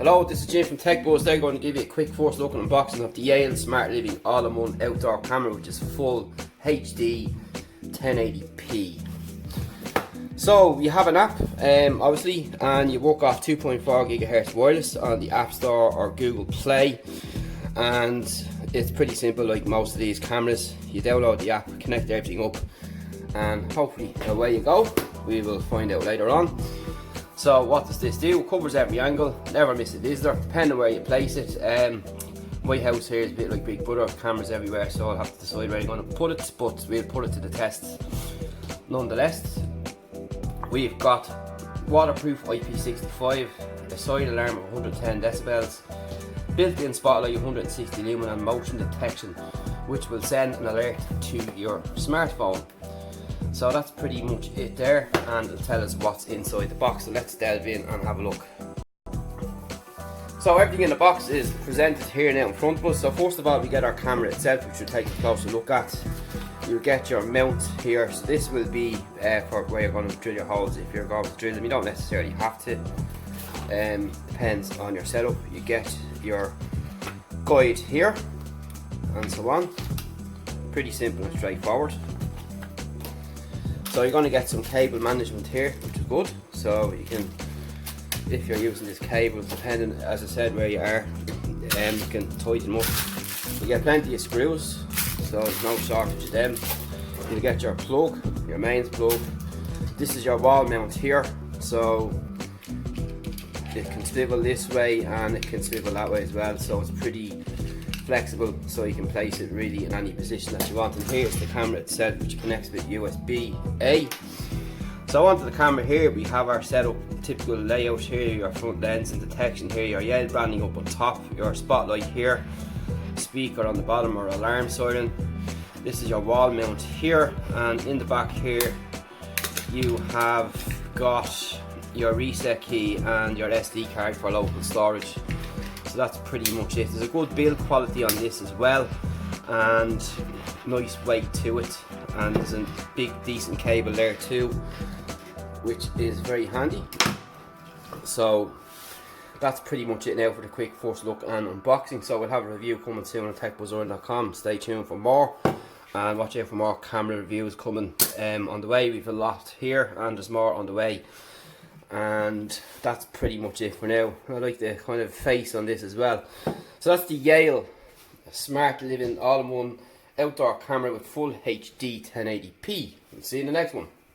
Hello, this is Jim from Tech Buzz. They're going to give you a quick first look and unboxing of the Yale Smart Living All-in-One Outdoor Camera, which is full HD 1080p. So you have an app, obviously, and you work off 2.4 GHz wireless on the App Store or Google Play, and it's pretty simple like most of these cameras. You download the app, connect everything up, and hopefully away you go. We will find out later on. So what does this do? It covers every angle, never miss a visitor, depending on where you place it. My house here is a bit like Big Brother, cameras everywhere, so I'll have to decide where I'm going to put it, but we'll put it to the test nonetheless. We've got waterproof IP65, a side alarm of 110 decibels, built-in spotlight 160 lumen and motion detection, which will send an alert to your smartphone. So that's pretty much it there, and it'll tell us what's inside the box. So let's delve in and have a look. So everything in the box is presented here now in front of us. So first of all, we get our camera itself, which we'll take a closer look at. You'll get your mount here. So this will be for where you're going to drill your holes if you're going to drill them. You don't necessarily have to. Depends on your setup. You get your guide here and so on. Pretty simple and straightforward. So you're going to get some cable management here, which is good. So you can, if you're using this cable, depending, as I said, where you are, you can tighten them up. You get plenty of screws, so there's no shortage of them. You'll get your plug, your mains plug. This is your wall mount here, so it can swivel this way and it can swivel that way as well. So it's pretty flexible, so you can place it really in any position that you want. And here's the camera itself, which connects with USB-A. So onto the camera here, we have our setup, typical layout here, your front lens and detection here, your Yale branding up on top, your spotlight here, speaker on the bottom or alarm siren. This is your wall mount here, and in the back here you have got your reset key and your SD card for local storage. So that's pretty much it. There's a good build quality on this as well, and nice weight to it, and there's a big decent cable there too, which is very handy. So that's pretty much it now for the quick first look and unboxing. So we'll have a review coming soon on techbuzzorn.com. Stay tuned for more, and watch out for more camera reviews coming on the way. We've a lot here and there's more on the way. And that's pretty much it for now. I like the kind of face on this as well. So that's the Yale Smart Living All-in-One Outdoor Camera with full HD 1080p. We'll see you in the next one.